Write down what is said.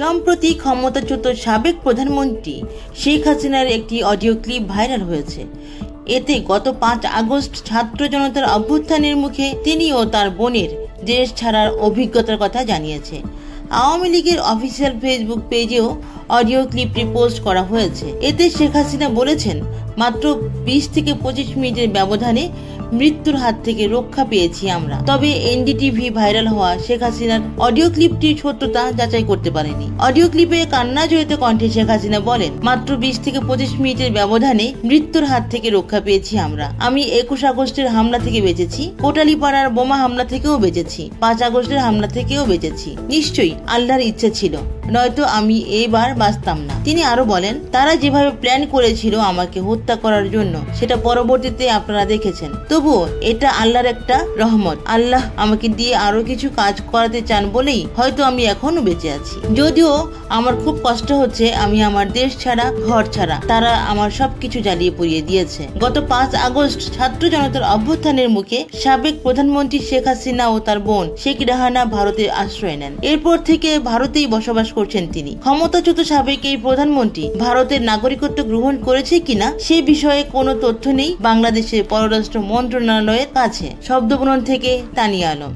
সম্প্রতি ক্ষমতাচ্যুত সাবেক প্রধানমন্ত্রী শেখ হাসিনার একটি অডিও ক্লিপ ভাইরাল হয়েছে। এতে গত 5 আগস্ট ছাত্র জনতার অভ্যুত্থানের মুখে তিনি ও তার বোনের দেশ ছাড়ার অভিজ্ঞতার কথা জানিয়েছে। আওয়ামী লীগের অফিসিয়াল ফেসবুক পেজেও অডিও ক্লিপটি পোস্ট করা হয়েছে। এতে শেখ হাসিনা বলেছেন, মাত্র 20 থেকে 25 মিনিটের ব্যবধানে মৃত্যুর হাত থেকে রক্ষা পেয়েছি আমরা। তবে এনডিটিভি ভাইরাল হওয়া শেখ হাসিনার অডিও ক্লিপটির সত্যতা যাচাই করতে পারেনি। অডিও ক্লিপে কান্না জড়িত কণ্ঠে শেখ হাসিনা বলেন, মাত্র 20 থেকে 25 মিনিটের ব্যবধানে মৃত্যুর হাত থেকে রক্ষা পেয়েছি আমরা। আমি 21 আগস্টের হামলা থেকে বেঁচেছি, কোটালীপাড়ার বোমা হামলা থেকেও বেঁচেছি, 5 আগস্টের হামলা থেকেও বেঁচেছি। নিশ্চয়ই আল্লাহর ইচ্ছা ছিল, নয়তো আমি এবার বাঁচতাম না। তিনি আরো বলেন, তারা যেভাবে প্ল্যান করেছিল আমাকে হত্যা করার জন্য, সেটা পরবর্তীতে আপনারা দেখেছেন। তবুও এটা আল্লাহর একটা রহমত। আল্লাহ আমাকে দিয়ে আরো কিছু কাজ করাতে চান বলেই হয়তো আমি এখনো বেঁচে আছি। যদিও আমার খুব কষ্ট হচ্ছে, আমি আমার দেশ ছাড়া, ঘর ছাড়া, তারা আমার সবকিছু জ্বালিয়ে পুড়িয়ে দিয়েছে। গত 5 আগস্ট ছাত্র জনতার অভ্যুত্থানের মুখে সাবেক প্রধানমন্ত্রী শেখ হাসিনা ও তার বোন শেখ রেহানা ভারতে আশ্রয় নেন। এরপর থেকে ভারতেই বসবাস করছেন তিনি। ক্ষমতাচ্যুত সাবেক এই প্রধানমন্ত্রী ভারতের নাগরিকত্ব গ্রহণ করেছে কিনা সে বিষয়ে কোনো তথ্য নেই বাংলাদেশের পররাষ্ট্র মন্ত্রণালয়ের কাছে। শব্দবুনন থেকে তানিয়া আলম।